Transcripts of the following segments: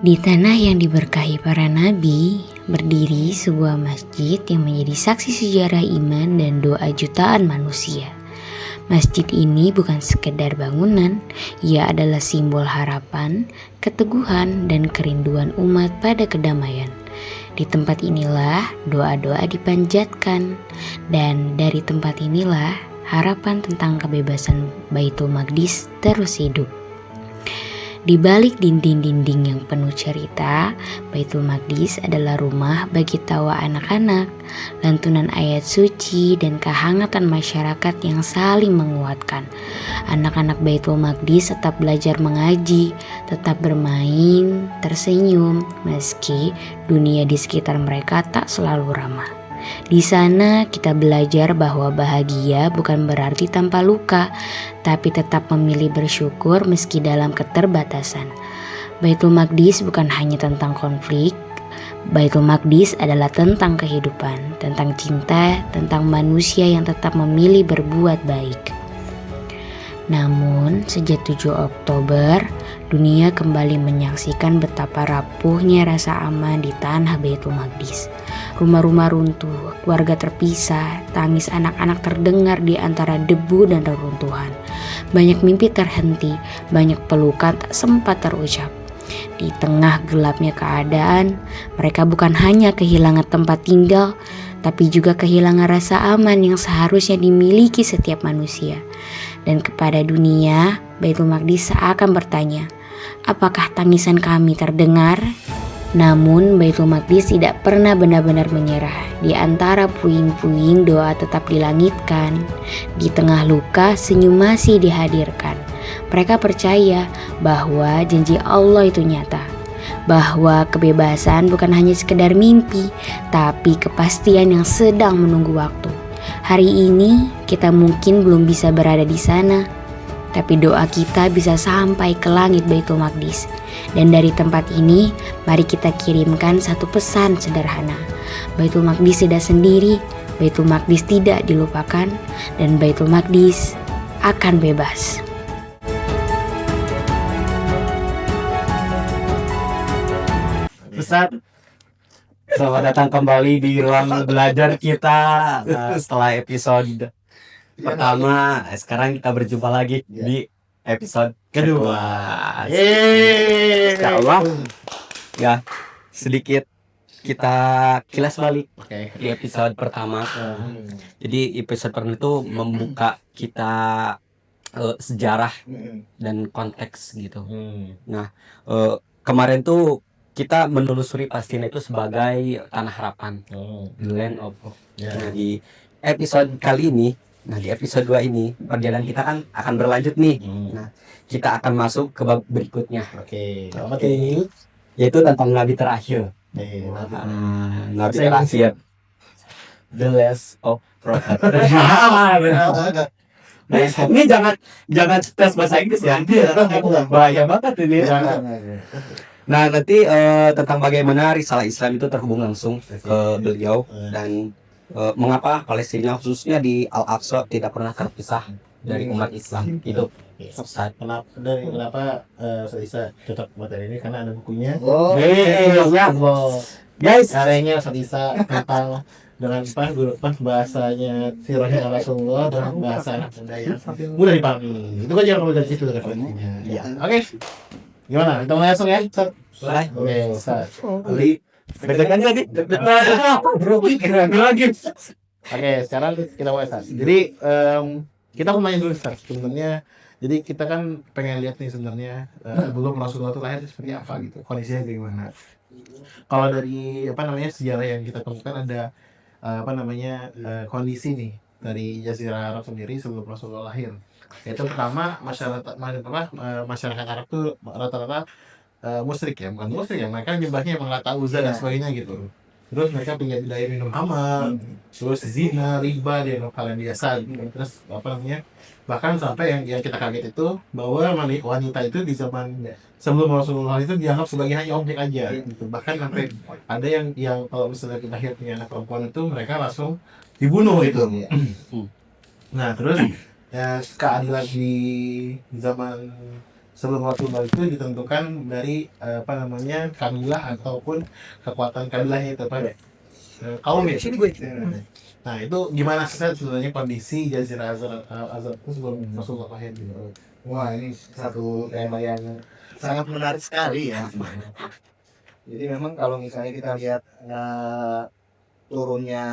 Di tanah yang diberkahi para nabi, berdiri sebuah masjid yang menjadi saksi sejarah iman dan doa jutaan manusia. Masjid ini bukan sekedar bangunan, ia adalah simbol harapan, keteguhan, dan kerinduan umat pada kedamaian. Di tempat inilah doa-doa dipanjatkan, dan dari tempat inilah harapan tentang kebebasan Baitul Maqdis terus hidup. Di balik dinding-dinding yang penuh cerita, Baitul Maqdis adalah rumah bagi tawa anak-anak, lantunan ayat suci, dan kehangatan masyarakat yang saling menguatkan. Anak-anak Baitul Maqdis tetap belajar mengaji, tetap bermain, tersenyum, meski dunia di sekitar mereka tak selalu ramah. Di sana kita belajar bahwa bahagia bukan berarti tanpa luka, tapi tetap memilih bersyukur meski dalam keterbatasan. Baitul Maqdis bukan hanya tentang konflik, Baitul Maqdis adalah tentang kehidupan, tentang cinta, tentang manusia yang tetap memilih berbuat baik. Namun, sejak 7 Oktober, dunia kembali menyaksikan betapa rapuhnya rasa aman di tanah Baitul Maqdis. Rumah-rumah runtuh, keluarga terpisah, tangis anak-anak terdengar di antara debu dan reruntuhan. Banyak mimpi terhenti, banyak pelukan tak sempat terucap. Di tengah gelapnya keadaan, mereka bukan hanya kehilangan tempat tinggal, tapi juga kehilangan rasa aman yang seharusnya dimiliki setiap manusia. Dan kepada dunia, Baitul Maqdis seakan bertanya, apakah tangisan kami terdengar? Namun Baitul Maqdis tidak pernah benar-benar menyerah. Di antara puing-puing doa tetap dilangitkan. Di tengah luka senyum masih dihadirkan. Mereka percaya bahwa janji Allah itu nyata. Bahwa kebebasan bukan hanya sekedar mimpi, tapi kepastian yang sedang menunggu waktu. Hari ini kita mungkin belum bisa berada di sana, tapi doa kita bisa sampai ke langit Baitul Maqdis. Dan dari tempat ini, mari kita kirimkan satu pesan sederhana. Baitul Maqdis tidak sendiri, Baitul Maqdis tidak dilupakan, dan Baitul Maqdis akan bebas. Ustaz, selamat datang kembali di ruang belajar kita setelah episode pertama. Sekarang kita berjumpa lagi di episode kedua. Insya Allah ya, sedikit kita kilas balik di episode pertama. Jadi episode pertama itu membuka kita sejarah dan konteks gitu. Nah, kemarin tuh kita menelusuri Palestina itu sebagai tanah harapan, the land of hope. Nah, di episode kali ini, di episode 2 ini perjalanan kita kan akan berlanjut nih. Nah, kita akan masuk ke bab berikutnya. Apa tuh? Yaitu tentang nabi terakhir. Nabi terakhir, the last of prophet. Nah, ini jangan tes bahasa Inggris ya. Bahaya banget ini. Nah, nanti tentang bagaimana risalah Islam itu terhubung langsung ke beliau dan mengapa Palestina khususnya di Al-Aqsa tidak pernah terpisah dari umat Islam itu. Kenapa saya bisa cocok materi ini karena ada bukunya. Guys, Karyanya Ustaz Isa tentang dengan bahasanya sirahnya Rasulullah dengan bahasa anak muda yang mudah dipahami. Itu kan jangan dari situ referensinya. Ya. Oke. Gimana? Kita mulai langsung ya, Ustaz. mulai. Oke, Ustaz. Bedakan lagi. Oke, sekarang kita mulai, Ustaz. Jadi kita mau nanya dulu, Ustaz. Sebenarnya jadi kita kan pengen lihat nih sebenarnya sebelum Rasulullah itu lahir seperti apa gitu, kondisinya gimana. Kalau dari sejarah yang kita temukan ada kondisi nih dari Jazirah Arab sendiri sebelum Rasulullah lahir. Yaitu pertama masyarakat Arab tuh rata-rata musyrik ya, bukan musyrik ya, mereka nyembahnya emang Lata Uzza dan sebagainya gitu. Terus mereka punya budaya minum khamar, terus zina, riba, dan hal yang biasa gitu. Terus bahkan sampai yang kita kaget itu bahwa wanita itu di zaman sebelum Rasulullah itu dianggap sebagai hanya objek aja gitu. Bahkan sampai ada yang kalau misalnya lahir punya anak perempuan itu mereka langsung dibunuh gitu. Nah, terus ya keadilan di zaman sebelum Rasulullah itu ditentukan dari kabilah ataupun kekuatan kabilahnya itu kaum ya. Nah itu gimana sih sebenarnya kondisi Jazirah Azab itu sebelum Rasulullah lahir gitu? Wah, ini satu tema yang sangat menarik sekali ya. Jadi memang kalau misalnya kita lihat turunnya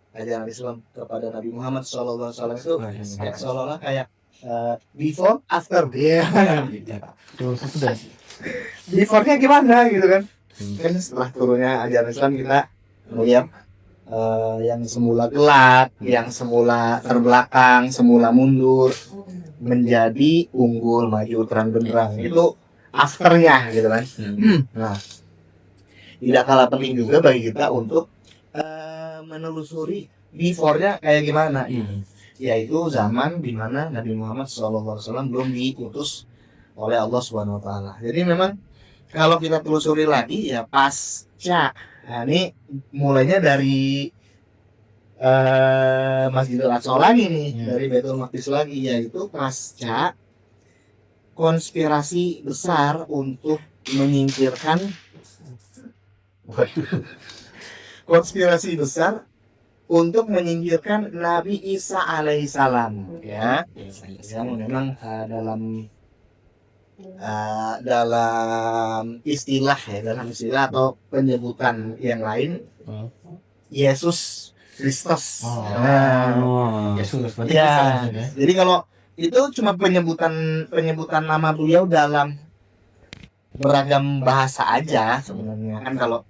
ajaran Islam kepada Nabi Muhammad SAW itu kayak seolah-olah kayak before after dia. Sudah. Before-nya gimana gitu kan? Kan setelah turunnya ajaran Islam kita melihat yang semula gelap, yang semula terbelakang, semula mundur menjadi unggul, maju, terang benderang. Itu afternya gitu kan. Nah, tidak kalah penting juga bagi kita untuk menelusuri before-nya kayak gimana, yaitu zaman di mana Nabi Muhammad SAW belum diutus oleh Allah Subhanahu Wa Taala. Jadi memang kalau kita telusuri lagi ya pasca, nah ini mulainya dari Masjidil Aqsa lagi nih, dari Baitul Maqdis lagi, yaitu pasca konspirasi besar untuk menyingkirkan Nabi Isa alaihissalam, ya, yang memang dalam istilah atau penyebutan yang lain Yesus Kristus. Yesus. Ya. Jadi kalau itu cuma penyebutan nama beliau dalam beragam bahasa aja sebenarnya. Kan kalau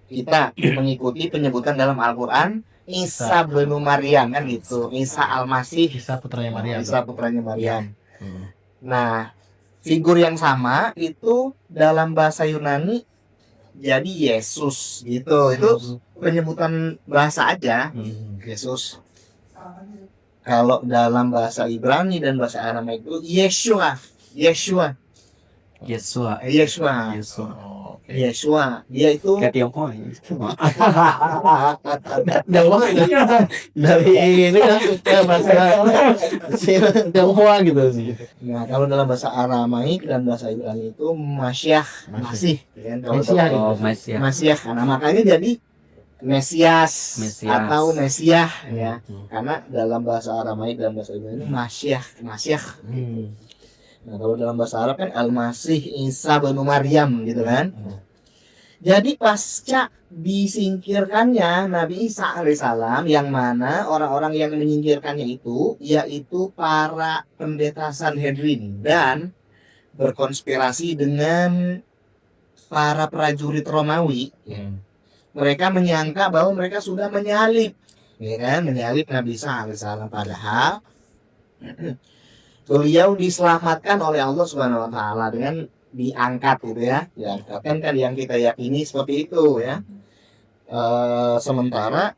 kita mengikuti penyebutan dalam Al-Qur'an Isa bin Maryam kan gitu. Isa Al-Masih, Isa putranya Maryam. Nah, figur yang sama itu dalam bahasa Yunani jadi Yesus gitu. Itu penyebutan bahasa aja, Yesus. Kalau dalam bahasa Ibrani dan bahasa Aramaik itu Yeshua. Dia itu Kayak Tiongkok. dari ini kan bahasa Tionghoa gitu sih. Nah, kalau dalam bahasa Aramaik dan bahasa Ibrani itu Masih. Masiah. Nah, makanya jadi Mesias. Atau Mesiah ya. Karena dalam bahasa Aramaik dan bahasa Ibrani Masih. Nah, kalau dalam bahasa Arab kan Al-Masih Isa bin Maryam gitu kan. Jadi pasca disingkirkannya Nabi Isa alaihissalam, yang mana orang-orang yang menyingkirkannya itu yaitu para pendeta Sanhedrin dan berkonspirasi dengan para prajurit Romawi. Mereka menyangka bahwa mereka sudah menyalib Nabi Isa alaihissalam, padahal beliau diselamatkan oleh Allah Subhanahu Wa Taala dengan diangkat gitu ya. Diangkat kan yang kita yakini seperti itu ya. Sementara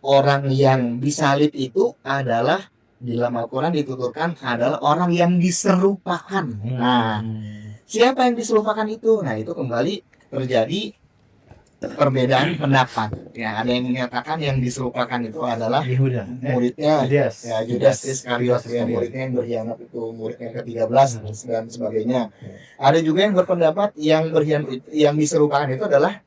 orang yang disalib itu adalah di dalam Al-Quran dituturkan adalah orang yang diserupakan. Nah, siapa yang diserupakan itu? Nah, itu kembali terjadi perbedaan pendapat. Ya, ada yang menyatakan yang diserupakan itu adalah muridnya Judas Iskariot, ya, muridnya yang berkhianat itu, muridnya ke-13 dan sebagainya. Ada juga yang berpendapat yang diserupakan itu adalah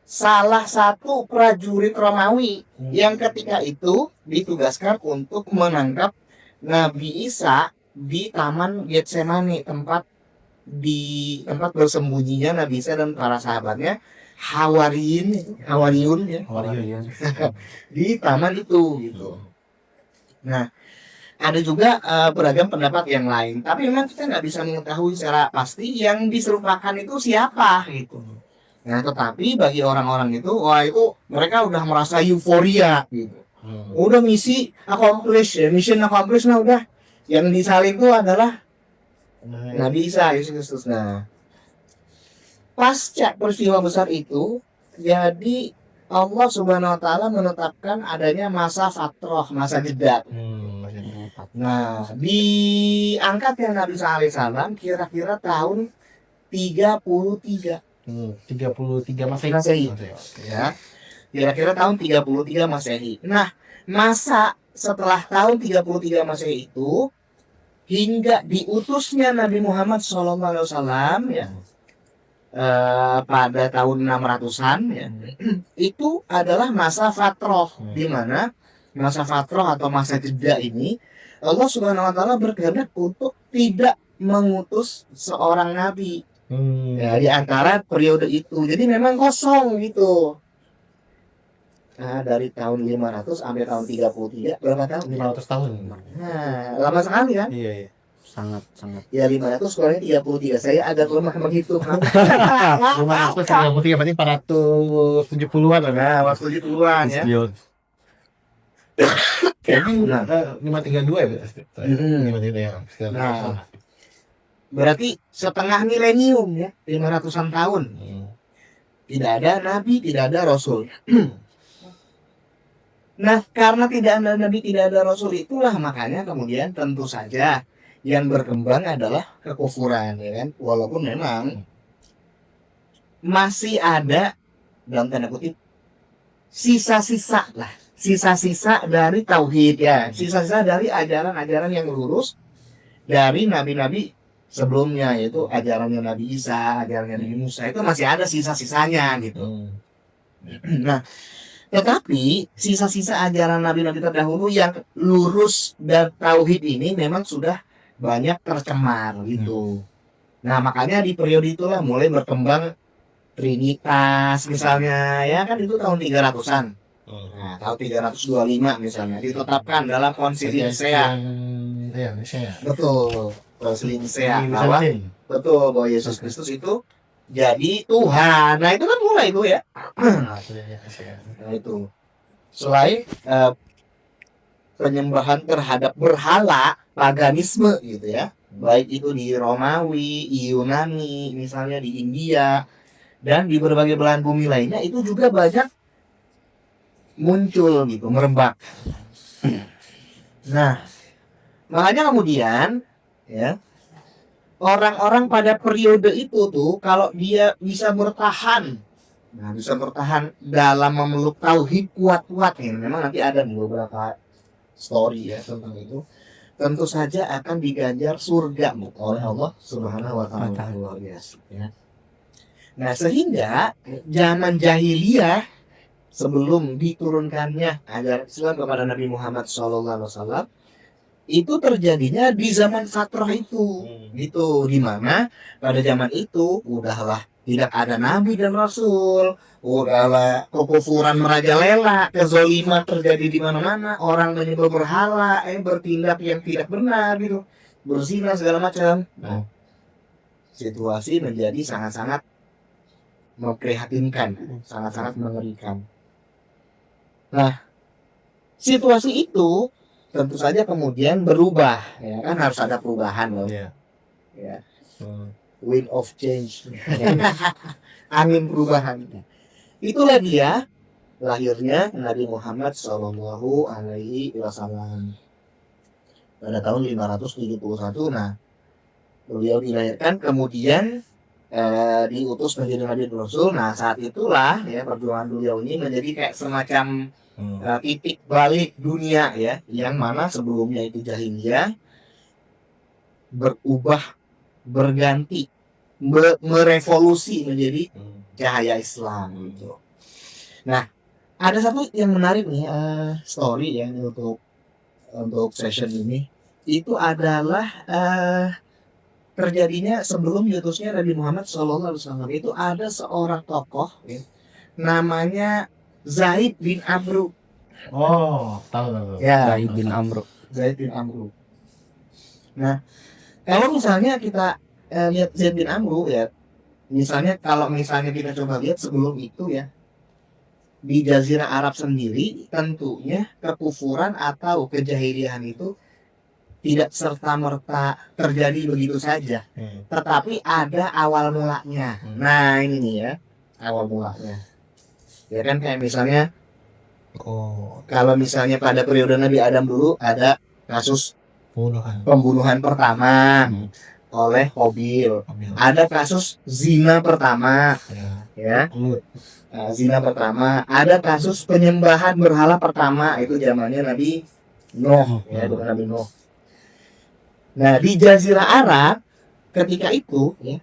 salah satu prajurit Romawi yang ketika itu ditugaskan untuk menangkap Nabi Isa di Taman Getsemani, tempat bersembunyinya Nabi Isa dan para sahabatnya Hawariyun di taman itu gitu. Nah, ada juga beragam pendapat yang lain, tapi memang kita nggak bisa mengetahui secara pasti yang diserupakan itu siapa gitu. Nah, tetapi bagi orang-orang itu, mereka udah merasa euforia gitu. Udah mission accomplished, nah udah yang disalib itu adalah Nabi Isa Yesus Kristus. Nah, pasca peristiwa besar itu, jadi Allah Subhanahu Wa Taala menetapkan adanya masa fatrah, masa jeda. Nah, diangkatnya Nabi SAW kira-kira tahun 33 Masehi. Ya, kira-kira tahun 33 Masehi. Nah, masa setelah tahun 33 Masehi itu hingga diutusnya Nabi Muhammad SAW ya pada tahun 600-an ya, itu adalah masa fatroh, di mana masa fatroh atau masa jeda ini Allah Subhanahu wa taala berkehendak untuk tidak mengutus seorang nabi ya di antara periode itu. Jadi memang kosong gitu. Nah, dari tahun 500 sampai tahun 33 berapa tahun? 500 tahun. Nah, lama sekali kan? Iya, iya. Sangat sangat. Ya 500 kurangnya 33. Saya agak lemah menghitung. 500 33 berarti 470-an lah. Nah, waktu 70-an ya. Kayaknya 532 ya, Mas? Hmm. 532 ya. Nah, berarti setengah milenium ya, 500-an tahun. Tidak ada nabi, tidak ada rasul. Nah, karena tidak ada nabi, tidak ada rasul, itulah makanya kemudian tentu saja yang berkembang adalah kekufuran, ya kan? Walaupun memang masih ada dalam tanda kutip sisa-sisa lah, sisa-sisa dari tauhid ya, sisa-sisa dari ajaran-ajaran yang lurus dari nabi-nabi sebelumnya, yaitu ajarannya Nabi Isa, ajarannya Nabi Musa, itu masih ada sisa-sisanya gitu. Nah, tetapi sisa-sisa ajaran nabi-nabi terdahulu yang lurus dan tauhid ini memang sudah banyak tercemar gitu. Nah, makanya di periode itulah mulai berkembang Trinitas misalnya, ya kan itu tahun 300-an. Nah, tahun 325 misalnya ditetapkan dalam Konsili Nicea. Iya, Nicea. Betul. Konsili Nicea bahwa betul bahwa Yesus Kristus itu jadi Tuhan. Nah, itu kan mulai itu ya. Nah, itu. Selain penyembahan terhadap berhala, paganisme gitu ya. Baik itu di Romawi, Yunani, misalnya di India dan di berbagai belahan bumi lainnya, itu juga banyak muncul gitu, merebak. Nah, makanya kemudian ya, orang-orang pada periode itu tuh kalau dia bisa bertahan, nah bisa bertahan dalam memeluk tauhid kuat-kuat ya, memang nanti ada nih beberapa story ya tentang itu, tentu saja akan diganjar surga oleh Allah Subhanahu wa taala, luar biasa ya. Nah, sehingga zaman jahiliyah sebelum diturunkannya ajaran Islam kepada Nabi Muhammad SAW itu terjadinya di zaman fatrah itu gitu, dimana pada zaman itu udahlah tidak ada nabi dan rasul, udahlah kekufuran merajalela, kezaliman terjadi di mana-mana, orang menyembah berhala, bertindak yang tidak benar gitu, berzina segala macam. Nah, situasi menjadi sangat-sangat memprihatinkan, sangat-sangat mengerikan. Nah, situasi itu tentu saja kemudian berubah, ya kan, harus ada perubahan loh. Iya. Ya. Wind of change. Angin perubahan. Itulah dia lahirnya Nabi Muhammad Shallallahu Alaihi Wasallam pada tahun 571. Nah, beliau dilahirkan kemudian diutus menjadi Nabi dan Rasul. Nah, saat itulah ya perjuangan beliau ini menjadi kayak semacam titik balik dunia ya, yang mana sebelumnya itu jahiliyah berubah, berganti, merevolusi menjadi cahaya Islam gitu. Nah, ada satu yang menarik nih story ya untuk session ini, itu adalah terjadinya sebelum diutusnya Nabi Muhammad SAW. Itu ada seorang tokoh ya, namanya Zaid bin Amru. Oh, tahu. Ya, Zaid bin Amru. Zaid bin Amru. Nah, kalau misalnya kita lihat Zaid bin Amru ya, misalnya kalau misalnya kita coba lihat sebelum itu ya, di Jazirah Arab sendiri tentunya kekufuran atau kejahilian itu tidak serta-merta terjadi begitu saja, tetapi ada awal mulanya. Nah, ini nih ya, awal mulanya. Ya kan, kayak misalnya kalau misalnya pada periode Nabi Adam dulu ada kasus pembunuhan pertama oleh Qabil. Ada kasus zina pertama, ya. Zina pertama. Ada kasus penyembahan berhala pertama, itu zamannya Nabi Nuh, ya, bukan Nabi Nuh. Nah, di Jazirah Arab ketika itu ya,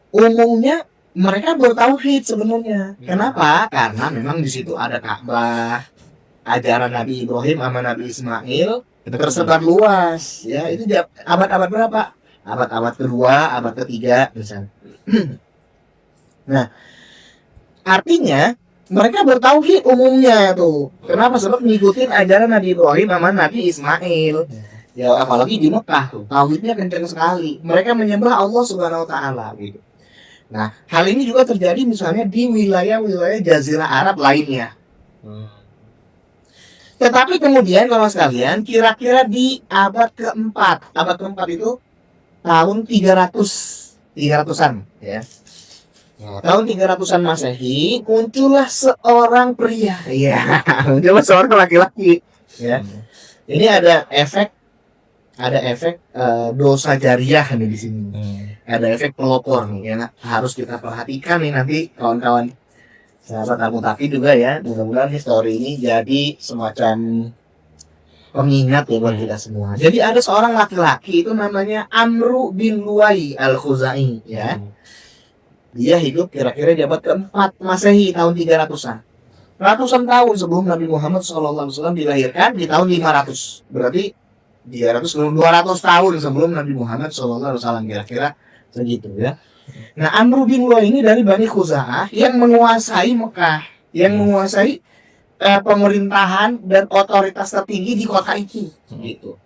umumnya mereka bertauhid sebenarnya. Kenapa? Karena memang di situ ada Ka'bah, ajaran Nabi Ibrahim sama Nabi Ismail tersebar luas. Ya, itu abad-abad berapa? Abad-abad kedua, abad ketiga misalnya. Nah, artinya mereka bertauhid umumnya tuh. Kenapa? Sebab ngikutin ajaran Nabi Ibrahim sama Nabi Ismail. Ya, apalagi di Mekah tuh, tauhidnya kencang sekali. Mereka menyembah Allah Subhanahu wa taala gitu. Nah, hal ini juga terjadi misalnya di wilayah-wilayah Jazirah Arab lainnya. Tetapi kemudian kalau sekalian, kira-kira di abad keempat itu tahun 300-an ya. Nah, tahun 300-an Masehi muncullah seorang pria. Ya, muncullah seorang laki-laki ya. Ini ada efek dosa jariah nih di sini. Ada efek pelopor nih ya. Harus kita perhatikan nih nanti kawan-kawan sahabat Al-Muttaqin juga ya. Mudah-mudahan story ini jadi semacam pengingat ya buat kita semua. Jadi ada seorang laki-laki itu namanya Amru bin Luwai Al-Khuzai ya. Dia hidup kira-kira di abad keempat Masehi tahun 300-an. Ratusan tahun sebelum Nabi Muhammad SAW dilahirkan di tahun 500. Berarti 200 tahun sebelum Nabi Muhammad SAW kira-kira segitu ya. Nah, Amru bin Luwai ini dari Bani Khuza'ah yang menguasai Mekah, yang menguasai pemerintahan dan otoritas tertinggi di kota itu gitu.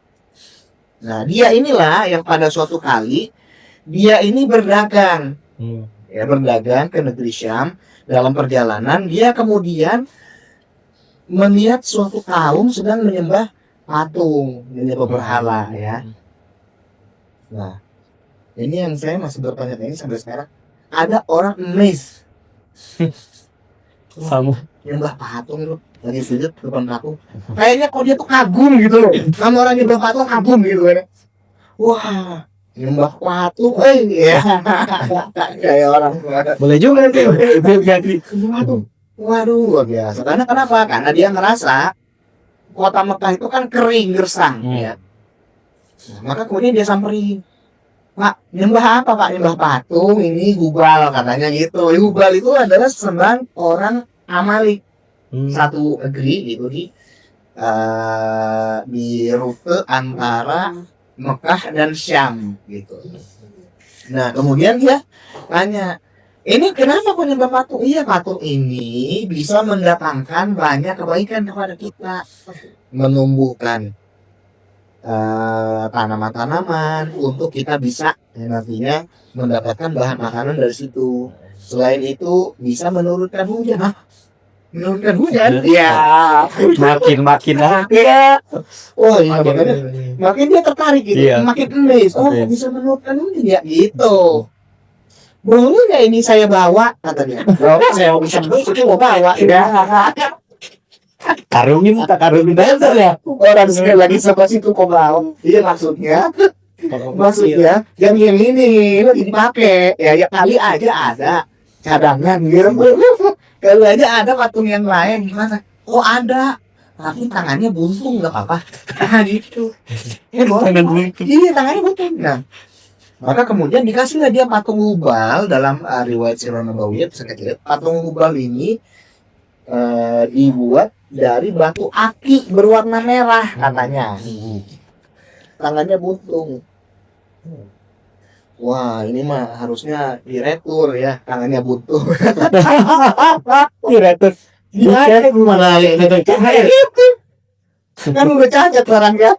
Nah, dia inilah yang pada suatu kali dia ini berdagang. Ya, berdagang ke negeri Syam. Dalam perjalanan dia kemudian melihat suatu kaum sedang menyembah patung, menyembah berhala ya. Nah, ini yang saya masih bertanya-tanya sampai sekarang. Ada orang emes Kamu nyembah patung itu lagi sujud depan patung. Kayaknya kok dia tuh kagum gitu loh. Sama orang nyembah patung kagum gitu kan. Wah, nyembah patung, ya. Kayak orang boleh juga nanti. patung. Waduh, luar biasa. Karena kenapa? Karena dia ngerasa kota Mekah itu kan kering, gersang ya. Nah, maka kemudian dia samperin. Pak, nyembah apa Pak? Nyembah patung, ini Hubal katanya gitu. Hubal itu adalah sembahan orang Amalik. Satu negeri gitu di rute antara Mekah dan Syam gitu. Nah, kemudian dia tanya, ini kenapa kau nyembah patung? Iya, patung ini bisa mendatangkan banyak kebaikan kepada kita, menumbuhkan tanaman-tanaman untuk kita bisa nantinya mendapatkan bahan makanan dari situ. Selain itu bisa menurunkan hujan. Menurunkan hujan? Ya. Makin Ya. Oh iya, makin dia tertarik gitu, Iya. makin amazed. Oh, bisa menurunkan hujan ya gitu. Boleh nggak ini saya bawa? Kata dia. Saya bisa mau bawa. Ya. karungin dasar ya. Orang sekali lagi sama situ kok bawa. Iya maksudnya yang ini lagi dipakai ya kali aja ada cadangan gitu. Kalau aja ada patung yang lain gimana? Oh ada, tapi tangannya buntung nggak apa-apa. Nah gitu. Tangan buntung. Iya tangannya buntung. Nah, maka kemudian dikasihlah dia patung Hubal dalam riwayat Sirah Nabawiyah patung Hubal ini dibuat dari batu aki berwarna merah katanya. Tangannya buntung. Wah ini mah harusnya diretur ya, tangannya buntung. Diretur. Gimana kan udah cacat barangnya.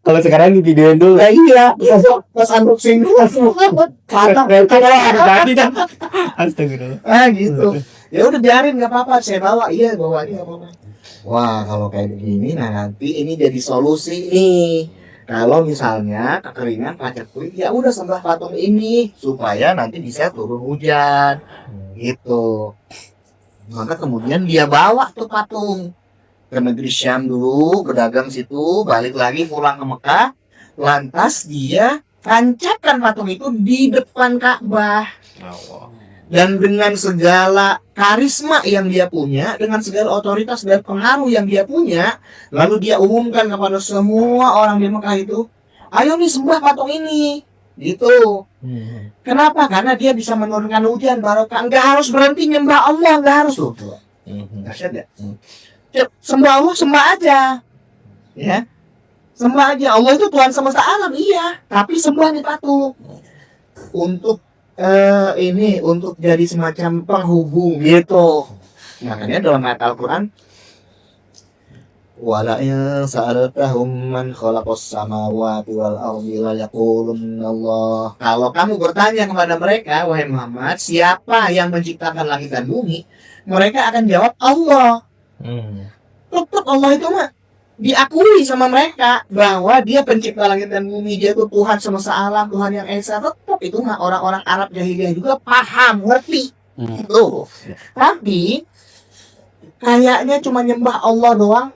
Kalau sekarang di videoin dulu. Nah iya, pas unboxing patah Tadi dah. Astagfirullah. gitu. Ya udah biarin nggak apa-apa, saya bawa. Iya bawa aja nggak apa-apa. Wah kalau kayak begini, nah nanti ini jadi solusi nih. Kalau misalnya kekeringan pacat kulit, ya udah sembah patung ini supaya nanti bisa turun hujan, gitu. Maka kemudian dia bawa tuh patung ke negeri Syam dulu, berdagang situ, balik lagi pulang ke Mekah, lantas dia tancapkan patung itu di depan Ka'bah. dan dengan segala karisma yang dia punya, dengan segala otoritas dan pengaruh yang dia punya, lalu dia umumkan kepada semua orang di Mekah itu, ayo nih sembah patung ini, gitu. Kenapa? Karena dia bisa menurunkan hujan barokah. Nggak harus berhenti nyembah Allah, nggak harus loh. Dahsyat ya. Sembah Allah, sembah aja, ya. Sembah aja. Allah itu Tuhan semesta alam, iya. Tapi sembah nih patung untuk ini untuk jadi semacam penghubung gitu. Makanya dalam ayat Al-Quran, wala in sa'altahum man khalaqas samawati wal ardi la yaqulunna Allah. Kalau kamu bertanya kepada mereka, wahai Muhammad, siapa yang menciptakan langit dan bumi? Mereka akan jawab Allah. Tetap Allah itu mah diakui sama mereka bahwa dia pencipta langit dan bumi, dia itu Tuhan semesta alam, Tuhan yang esa. Tetap itu mah orang-orang Arab jahiliyah juga paham, ngerti itu. Tapi kayaknya cuma nyembah Allah doang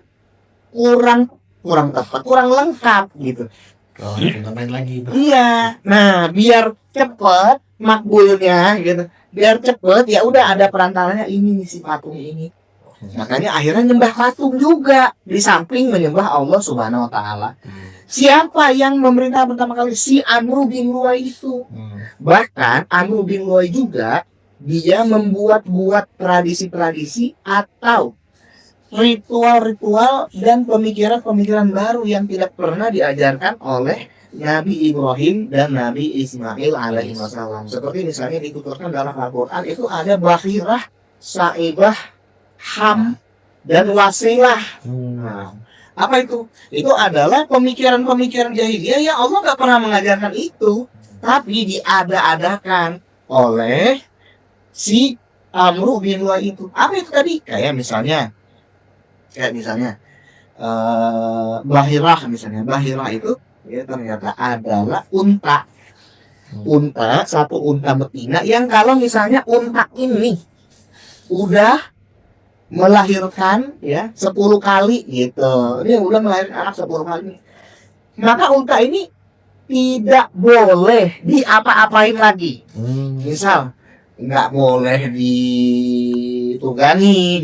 kurang tepat, kurang lengkap gitu. Tambahin lagi. Iya. Nah, biar cepet makbulnya gitu, biar cepet ya udah ada perantaranya ini si patung ini. Makanya akhirnya nyembah patung juga di samping menyembah Allah Subhanahu wa taala. Siapa yang memerintah pertama kali? Si Amru bin Luwai itu. Bahkan Amru bin Luwai juga dia membuat tradisi-tradisi atau ritual-ritual dan pemikiran-pemikiran baru yang tidak pernah diajarkan oleh Nabi Ibrahim dan Nabi Ismail alaihi wasallam. Seperti misalnya dituturkan dalam Al-Quran itu ada Bahirah, Saibah, Ham, dan Wasilah. Nah, apa itu? Itu adalah pemikiran-pemikiran jahiliyah yang Allah nggak pernah mengajarkan itu, tapi diada-adakan oleh si Amru bin Luwai itu. Apa itu tadi? Kayak misalnya Bahirah misalnya. Bahirah itu ya ternyata adalah unta. Satu unta betina yang kalau misalnya unta ini udah melahirkan ya 10 kali gitu, dia udah melahirkan anak 10 kali, maka unta ini tidak boleh diapa-apain lagi. Misal nggak boleh ditunggangi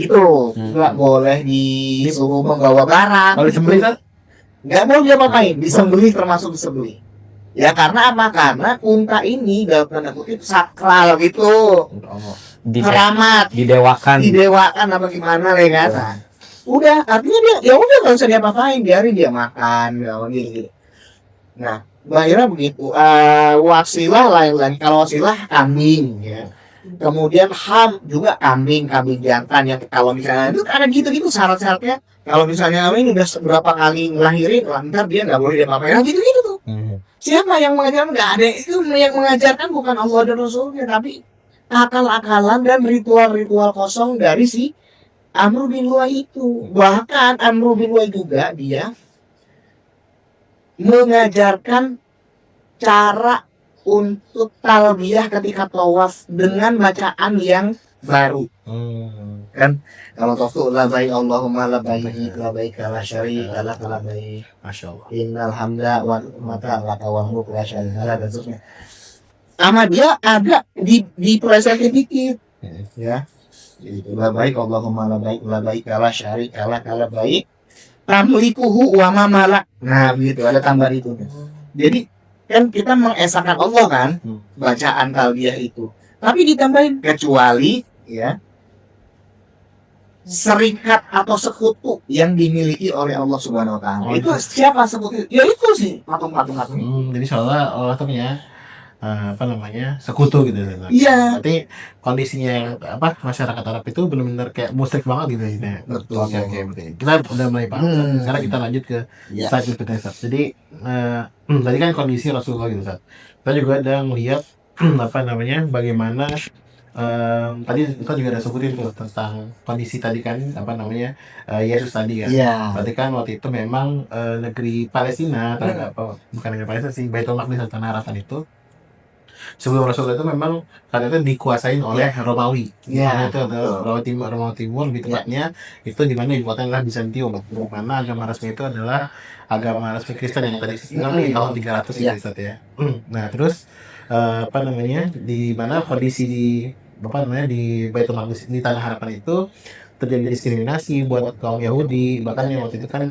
gitu, nggak boleh disuruh membawa barang. Kalau disembelih kan? Nggak boleh diapa-apain, disembelih termasuk disembelih. Ya karena apa? Karena unta ini dalam tanda kutip sakral gitu, keramat, didewakan apa gimana ya kan? Nah, udah artinya dia ya udah nggak usah diapa-apain, biarin dia makan gitu. Nah, Bahira begitu. Wasilah lain-lain. Kalau wasilah kambing ya. Kemudian Ham juga kambing jantan yang kalau misalnya itu ada gitu-gitu syarat-syaratnya. Kalau misalnya ini udah berapa kali ngelahirin, ntar dia nggak boleh diapa-apain. Nah, gitu-gitu tuh. Siapa yang mengajarkan? Nggak ada. Itu yang mengajarkan bukan Allah dan Rasulnya, tapi akal-akalan dan ritual-ritual kosong dari si Amru bin Luwai itu. Bahkan Amru bin Luwai juga dia mengajarkan cara untuk talbiyah ketika tawaf dengan bacaan yang baru. Kan kalau tawaf tuh labbaik Allahumma labbaik la syarika lak labbaik Masya Allah. innal hamda wa ni'mata laka wal mulku la syarika lak dan seterusnya. Sama dia agak dipelesetin dikit ya. Itu labbaik Allahumma labbaik la syarika lak labbaik tamlikuhu wa ma malak. Nah, begitu ada tambahan itu. Jadi kan kita mengesahkan Allah kan bacaan talbiyah itu. Tapi ditambahin kecuali ya serikat atau sekutu yang dimiliki oleh Allah Subhanahu wa taala. Itu siapa sekutu? Ya itu sih patung-patung. Jadi soalnya Allah tuh punya sekutu gitu. Iya. Berarti kondisinya masyarakat Arab itu benar-benar kayak musyrik banget gitu ya. Betul. Oke, berarti kita udah mulai paham. Sekarang kita lanjut ke slide berikutnya, Ustaz. Jadi tadi kan kondisi Rasulullah gitu, Ustaz. Kita juga ada melihat bagaimana tadi kita juga ada sebutin tuh tentang kondisi tadi kan Yesus tadi kan. Iya. Berarti kan waktu itu memang negeri Palestina bukan negeri Palestina sih, Baitul Maqdis atau Tanah Harapan itu sebelum Rasulullah itu memang ternyata dikuasain oleh Romawi. Iya. Itu adalah Romawi Timur lebih tepatnya itu di mana ibu kotanya adalah Bizantium. Di mana agama resmi itu adalah agama resmi Kristen yang tadi di tahun 300 ya. Nah, terus di mana kondisi di Baitul Maqdis, di Tanah Harapan itu terjadi diskriminasi buat kaum Yahudi. Bahkan yang waktu itu kan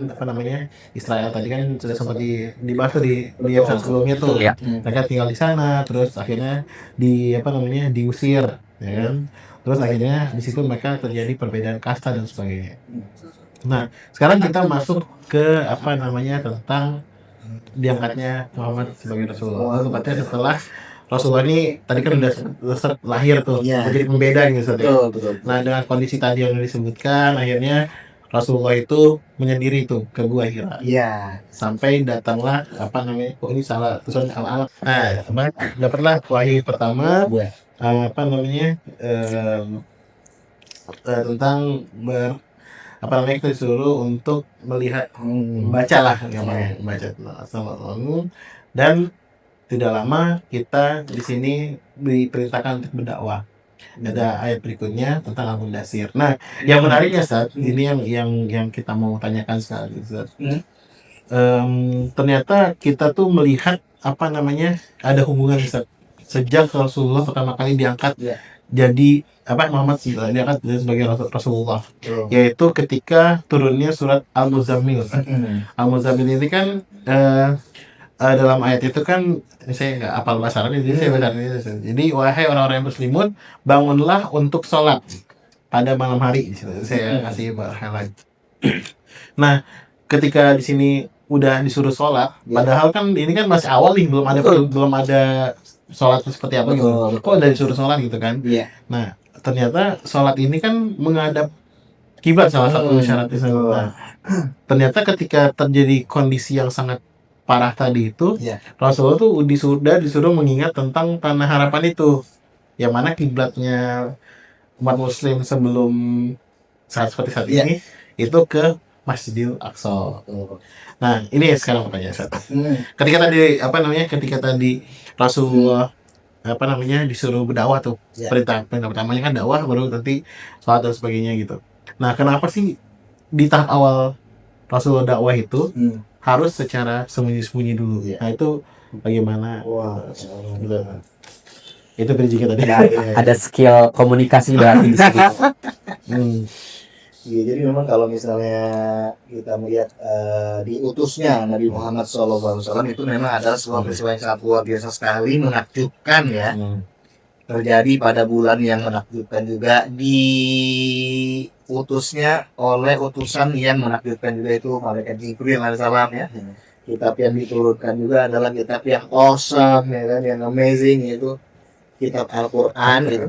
Israel tadi kan sudah sempat dibahas tuh di episode sebelumnya tuh. Iya. Mereka tinggal di sana, terus akhirnya diusir, ya kan? Terus akhirnya di situ mereka terjadi perbedaan kasta dan sebagainya. Nah, sekarang kita masuk ke tentang diangkatnya Muhammad sebagai Rasulullah. Tepatnya setelah Rasulullah ini tadi kan udah lahir tuh, Iya. menjadi pembeda gitu. Betul. Nah, dengan kondisi tadi yang disebutkan, akhirnya Rasulullah itu menyendiri tuh ke Gua Hira. Iya. Sampai datanglah ini salah tulisannya Al-Alaq. Nah, dapatlah wahyu pertama tentang kita disuruh untuk melihat, bacalah baca dan tidak lama kita di sini diperintahkan untuk berdakwah. Ada ayat berikutnya tentang Al-Muddatsir. Nah, yang menariknya Ustaz, ini yang kita mau tanyakan sekarang, Ustaz. Ternyata kita tuh melihat ada hubungan, Ustaz. Sejak Rasulullah pertama kali diangkat jadi Muhammad diangkat sebagai Rasulullah, yaitu ketika turunnya surat Al-Muzammil. Al-Muzammil ini kan dalam ayat itu kan, saya nggak hafal bahasa Arabnya, jadi saya baca ini. Jadi, wahai orang-orang yang muslimun, bangunlah untuk sholat pada malam hari. Saya kasih highlight. Nah, ketika di sini udah disuruh sholat, padahal kan ini kan masih awal nih, belum ada sholat seperti apa gitu. Kok udah disuruh sholat gitu kan? Iya. Nah, ternyata sholat ini kan menghadap kiblat, salah satu syarat Islam. Nah, ternyata ketika terjadi kondisi yang sangat parah tadi itu, Rasulullah tuh disuruh mengingat tentang Tanah Harapan itu, yang mana kiblatnya umat muslim sebelum seperti saat ini itu ke Masjidil Aqsa. Nah, ini sekarang pertanyaan. Ketika tadi Rasulullah disuruh berdakwah tuh, perintah pertamanya kan dakwah, baru nanti sholat dan sebagainya gitu. Nah, kenapa sih di tahap awal Rasulullah dakwah itu harus secara sembunyi-sembunyi dulu? Nah, itu bagaimana? Itu bridging tadi. Ada skill komunikasi berarti di situ. Iya, jadi memang kalau misalnya kita melihat diutusnya Nabi Muhammad SAW itu memang adalah sebuah peristiwa yang sangat luar biasa sekali, menakjubkan ya. Terjadi pada bulan yang menakjubkan juga, diutusnya oleh utusan yang menakjubkan juga, itu malaikat Jibril alaihissalam ya. Kitab yang diturunkan juga adalah kitab yang awesome ya kan, yang amazing, yaitu kitab Al-Quran gitu.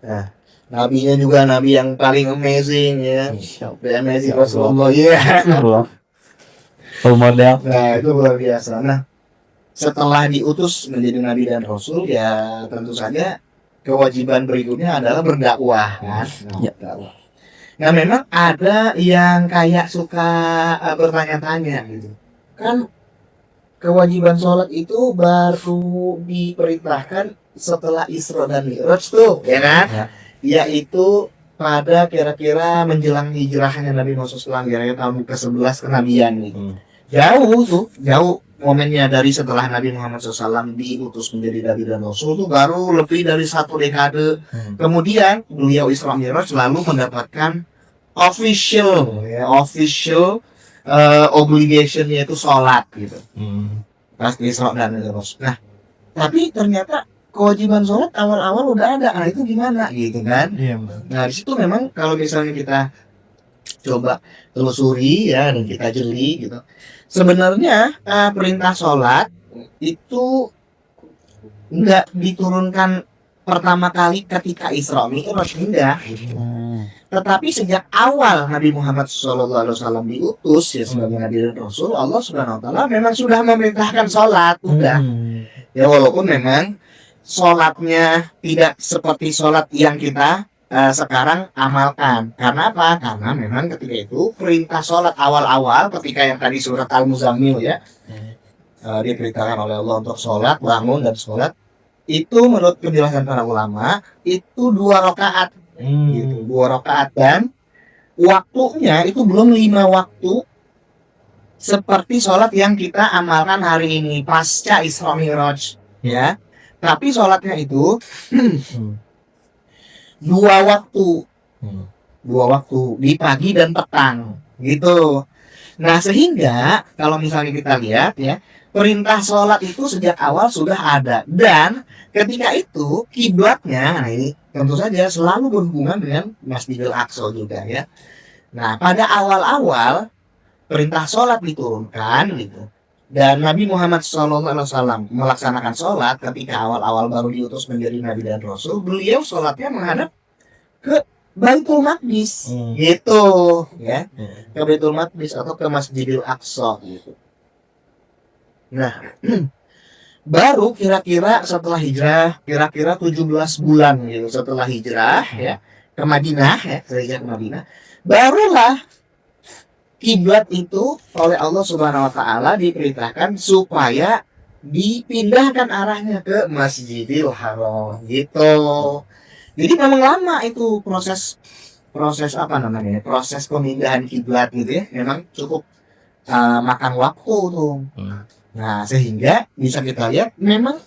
Nah, nabinya juga nabi yang paling amazing ya. Amazing Rasulullah ya. Full model. Nah, itu luar biasa. Nah, setelah diutus menjadi nabi dan rasul, ya tentu saja kewajiban berikutnya adalah berdakwah kan. Berdakwah. Nah, memang ada yang kayak suka bertanya-tanya gitu. Kan kewajiban sholat itu baru diperintahkan setelah Isra dan Mi'raj tuh, ya kan? Yaitu pada kira-kira menjelang hijrahnya Nabi Muhammad SAW, kira-kira tahun ke-11 kenabian gitu. Jauh momennya dari setelah Nabi Muhammad SAW diutus menjadi Nabi dan Rasul itu baru lebih dari 1 dekade. Kemudian beliau Isra Mi'raj lalu mendapatkan official obligation, yaitu sholat gitu. Pas Isra dan Mi'raj. Nah, tapi ternyata kewajiban sholat awal-awal udah ada. Nah, itu gimana gitu kan? Nah, di situ memang kalau misalnya kita coba telusuri ya, dan kita jeli gitu, sebenarnya perintah sholat itu nggak diturunkan pertama kali ketika Isra Mi'raj, enggak. Tetapi sejak awal Nabi Muhammad SAW diutus ya sebagai Nabi dan Rasul, Allah Subhanahu Wa Taala memang sudah memerintahkan sholat, udah. Ya, walaupun memang sholatnya tidak seperti sholat yang kita sekarang amalkan. Karena apa? Karena memang ketika itu perintah sholat awal-awal ketika yang tadi surat Al-Muzammil ya, diperintahkan oleh Allah untuk sholat, bangun dan sholat, itu menurut penjelasan para ulama itu 2 rakaat gitu, 2 rakaat, dan waktunya itu belum 5 waktu seperti sholat yang kita amalkan hari ini pasca Isra Mi'raj ya. Tapi sholatnya itu dua waktu, Hmm. di pagi dan petang gitu. Nah sehingga kalau misalnya kita lihat ya, perintah sholat itu sejak awal sudah ada, dan ketika itu kiblatnya, nah ini tentu saja selalu berhubungan dengan Masjidil Aqsa juga ya. Nah pada awal-awal perintah sholat diturunkan gitu, dan Nabi Muhammad SAW melaksanakan sholat ketika awal-awal baru diutus menjadi Nabi dan Rasul. Beliau sholatnya menghadap ke Baitul Maqdis gitu ya, ke Baitul Maqdis atau ke Masjidil Aqsa gitu. Nah baru kira-kira setelah hijrah, kira-kira 17 bulan gitu setelah hijrah ya ke Madinah ya, hijrah ke Madinah, barulah kiblat itu oleh Allah Subhanahu wa taala diperintahkan supaya dipindahkan arahnya ke Masjidil Haram gitu. Jadi memang lama itu proses proses pemindahan kiblat gitu ya, memang cukup makan waktu tuh. Nah sehingga bisa kita lihat memang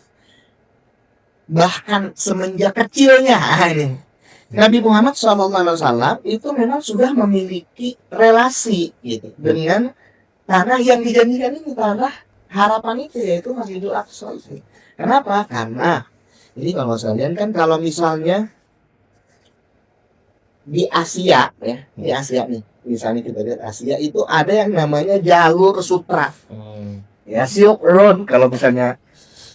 bahkan semenjak kecilnya ini Nabi Muhammad SAW itu memang sudah memiliki relasi gitu dengan tanah yang dijanjikan ini, tanah harapan itu, yaitu Masjidil Aqsa itu. Kenapa? Karena jadi kalau sekalian kan, kalau misalnya di Asia ya, di Asia nih, misalnya kita lihat Asia itu ada yang namanya jalur sutra ya, Silk Road. Kalau misalnya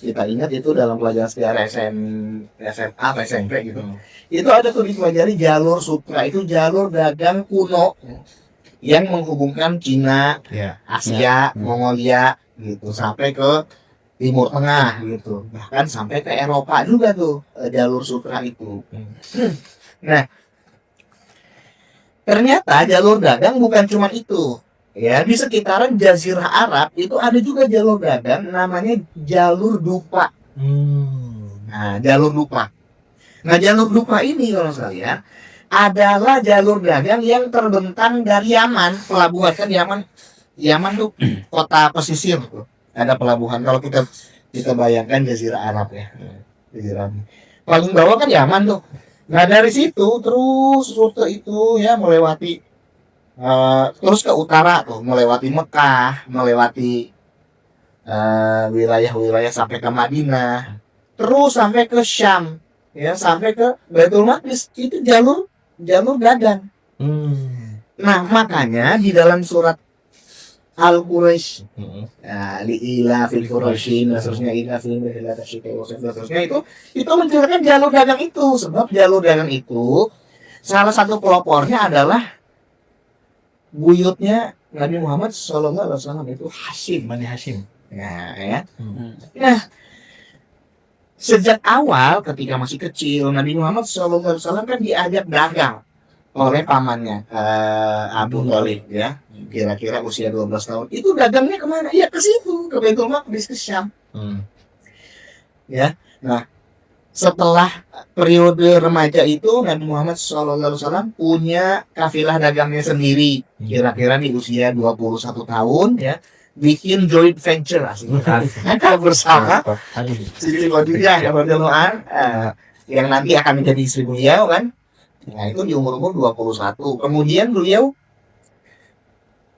kita ingat itu dalam pelajaran sejarah SMA atau SMP gitu, itu ada tuh dipelajari jalur sutra, itu jalur dagang kuno yang menghubungkan Cina, Asia, Mongolia gitu sampai ke Timur Tengah gitu, bahkan sampai ke Eropa juga tuh jalur sutra itu. Nah ternyata jalur dagang bukan cuma itu ya, di sekitaran Jazirah Arab itu ada juga jalur dagang namanya jalur dupa. Nah jalur dupa, jalur dupa ini kalau sekalian adalah jalur dagang yang terbentang dari Yaman, pelabuhan kan Yaman tuh kota pesisir tuh, ada pelabuhan. Kalau kita bayangkan Jazirah Arab ya, Jazirah Arab paling bawah kan Yaman tuh. Nah dari situ terus rute itu ya melewati terus ke utara tuh, melewati Mekah, melewati wilayah-wilayah sampai ke Madinah, terus sampai ke Syam ya, sampai ke Baitul Maqdis. Itu jalur dagang. Nah makanya di dalam surat Al-Quraisy li'ila fil Quraisyin dan seterusnya, ila fil seterusnya itu menceritakan jalur dagang itu. Sebab jalur dagang itu salah satu pelopornya adalah buyutnya Nabi Muhammad SAW, itu Hashim, Bani Hashim. nah ya. Nah sejak awal ketika masih kecil Nabi Muhammad SAW kan diajak dagang oleh pamannya Abu Thalib ya, kira-kira usia 12 tahun. Itu dagangnya kemana? Ya ke situ, ke Baitul Maqdis, ke Syam. Ya, nah setelah periode remaja itu Nabi Muhammad SAW punya kafilah dagangnya sendiri, kira-kira di usia 21 tahun ya, bikin joint venture bersama Siti Khadijah yang nanti akan menjadi istri beliau kan. Nah itu di umur 21. Kemudian beliau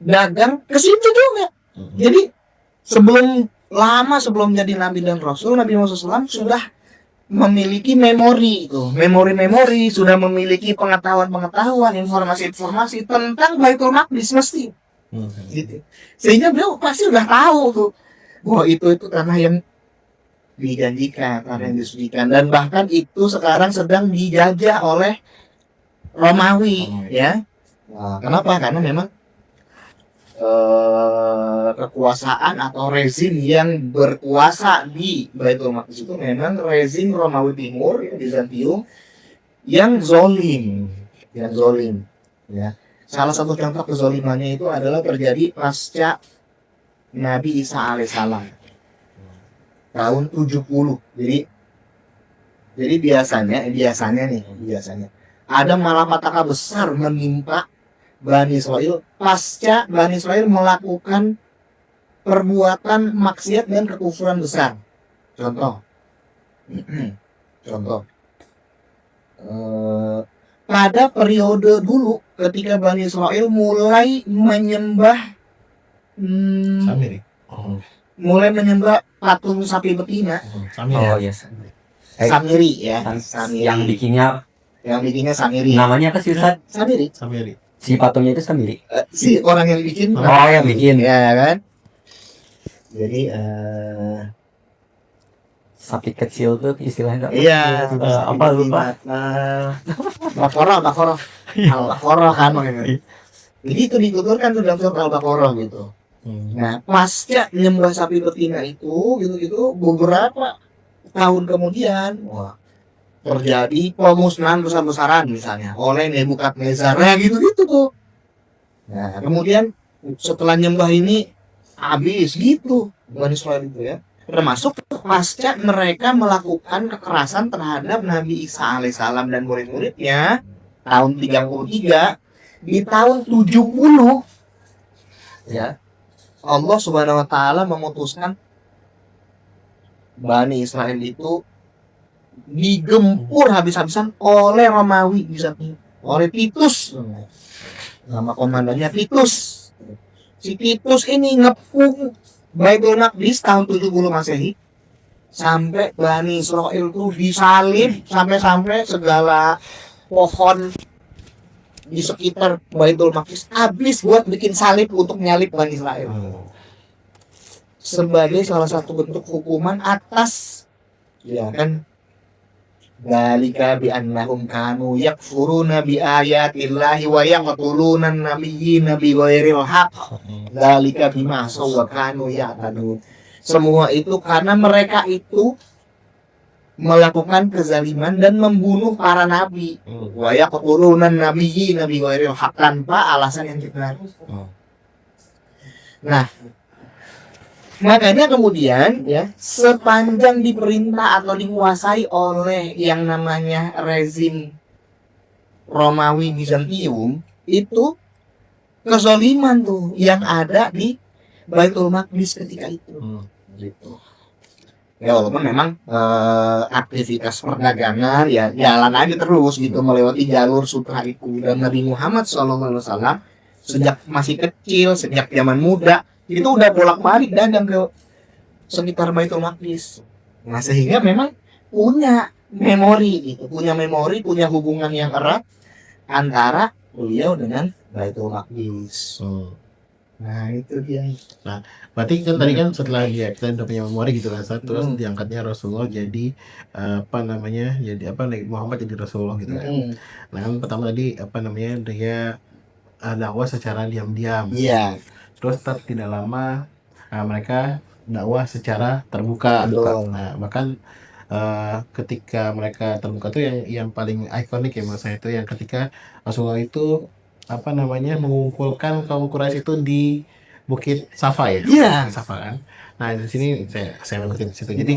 dagang ke situ juga. Jadi sebelum jadi Nabi dan Rasul, Nabi Muhammad SAW sudah memiliki memori itu, memori sudah memiliki pengetahuan, informasi tentang Baitul Maqdis mesti. Gitu. Sehingga beliau pasti udah tahu tuh bahwa itu tanah yang dijanjikan, tanah yang disucikan, dan bahkan itu sekarang sedang dijajah oleh Romawi ya. Nah, kenapa? Karena memang kekuasaan atau rezim yang berkuasa di Baitul Maqdis itu memang rezim Romawi Timur ya, Bizantium yang zolim ya. Salah satu contoh kezolimannya itu adalah terjadi pasca Nabi Isa alaihissalam tahun 70. Jadi biasanya ada malapetaka besar menimpa Bani Israil pasca Bani Israil melakukan perbuatan maksiat dan kekufuran besar. Contoh pada periode dulu ketika Bani Israel mulai menyembah Samiri. Oh, mulai menyembah patung sapi betina Samiri. Oh Ya. yes. Samiri ya, Samiri. Yang bikinnya Samiri. namanya apa sih Ustaz? Samiri. Samiri. Si patungnya itu Samiri. Si orang yang bikin. Oh, yang bikin. Ya kan. Jadi Sapi kecil tuh istilahnya. iya, apa lupa? Al-Baqarah kan makanya. Jadi itu dituturkan tuh dalam surat Al-Baqarah gitu. Nah, pasca nyembah sapi betina itu gitu beberapa tahun kemudian terjadi pemusnahan besar-besaran misalnya oleh Nebukadnezar gitu tuh. Nah, kemudian setelah nyembah ini habis gitu Bani Israil itu ya. Termasuk pasca mereka melakukan kekerasan terhadap Nabi Isa alaihissalam dan murid-muridnya tahun 33, di tahun 70 ya Allah Subhanahu wa taala memutuskan Bani Israil itu digempur habis-habisan oleh Romawi oleh Titus. Nama komandannya Titus. Si Titus ini ngepung Baitul Maqdis tahun 70 Masehi sampai Bani Israil itu disalib sampai segala pohon di sekitar Baitul Maqdis habis buat bikin salib untuk nyalib Bani Israil sebagai salah satu bentuk hukuman atas ya kan dzalika bi annahum kanu yakfuruna bi ayatillahi wa yaqtuluna an-nabiyyina bi ghairil haqq dzalika bima asaw wa kanu ya'tadun. Semua itu karena mereka itu melakukan kezaliman dan membunuh para nabi. Wa yaqtuluna an-nabiyyina bi ghairil haqq, tanpa alasan yang benar. Nah, makanya kemudian ya sepanjang diperintah atau dikuasai oleh yang namanya rezim Romawi Bizantium itu kezaliman tuh yang ada di Baitul Maqdis ketika itu. Gitu. Ya walaupun memang aktivitas perdagangan ya jalan aja terus gitu melewati jalur sutra itu, dan Nabi Muhammad SAW sejak masih kecil, sejak zaman muda itu udah bolak-balik dagang ke sekitar Baitul Maqdis. Nah, sehingga memang punya memori gitu, punya hubungan yang erat antara beliau dengan Baitul Maqdis. Nah, itu dia. Nah, berarti kan tadi kan setelah kita udah punya memori gitu kan, terus diangkatnya Rasulullah jadi Nabi Muhammad jadi Rasulullah gitu kan. Nah, kan pertama tadi dia dakwah secara diam-diam. Iya. Terus tidak lama mereka dakwah secara terbuka. Nah, bahkan ketika mereka terbuka tuh yang paling ikonik ya menurut saya itu yang ketika Rasulullah itu mengumpulkan kaum Quraisy itu di Bukit Safa ya. Iya. Safa kan. Nah, di sini saya ngikutin situ. Jadi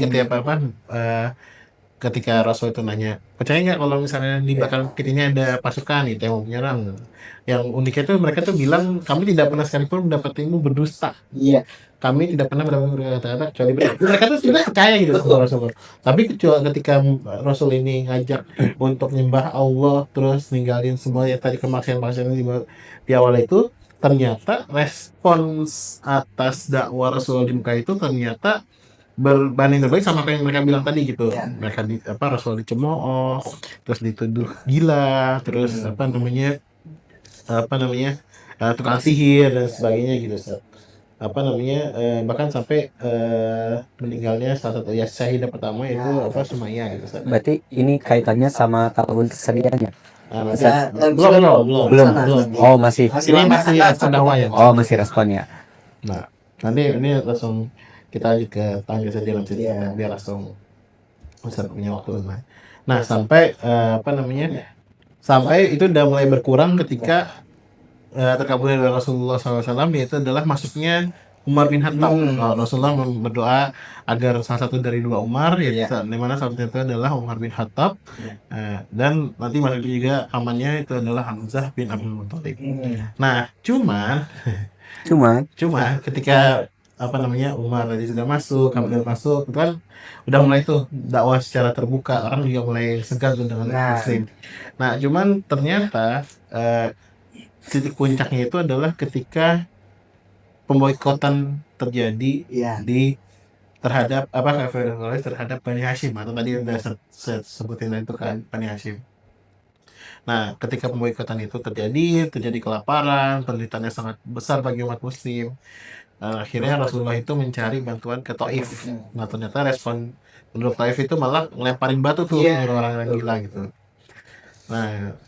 ketika Rasul itu nanya, percaya nggak kalau misalnya di bakal ini ada pasukan nih yang mau menyerang? Yang uniknya tuh mereka tuh bilang kami tidak pernah sekalipun mendapat ilmu berdusta. Iya. Kami tidak pernah berkata-kata kecuali benar. Mereka tuh sebenarnya percaya gitu sama Rasul. Tapi ketika Rasul ini ngajak untuk nyembah Allah terus ninggalin semua ya tadi kemaksiatan di awal itu, ternyata respons atas dakwah Rasul di Mekah itu ternyata berbanding terbalik sama apa yang mereka bilang tadi gitu. Mereka Rasul dicemooh, terus dituduh gila, terus tukang sihir dan sebagainya gitu. Bahkan sampai meninggalnya salah satu syahidah pertama itu Sumayyah gitu. Berarti ini kaitannya sama tahun kesedihannya. Belum. Oh, masih. Ini masih dakwah ya. Oh, masih responnya. Nah, nanti ini langsung kita ke tangga saja nanti biar langsung Ustaz punya waktu. Nah, sampai sampai itu udah mulai berkurang ketika terkabulnya dari Rasulullah SAW, yaitu adalah masuknya Umar bin Khattab. Rasulullah berdoa agar salah satu dari dua Umar, di mana salah satu itu adalah Umar bin Khattab, dan nanti masuk juga pamannya itu adalah Hamzah bin Abdul Muthalib. Nah, cuma ketika Umar tadi sudah masuk, kemudian masuk, itu kan udah mulai tuh dakwah secara terbuka, orang juga mulai segan tuh dengan muslim. Nah, cuman ternyata titik puncaknya itu adalah ketika pemboikotan terjadi di terhadap terhadap Bani Hashim, atau tadi udah saya sebutin itu kan, Bani Hashim. Nah, ketika pemboikotan itu terjadi kelaparan, penderitaan yang sangat besar bagi umat muslim. Akhirnya Rasulullah itu mencari bantuan ke Taif. Nah, ternyata respon penduduk Taif itu malah ngelemparin batu tuh ke orang-orang gila gitu. Nah,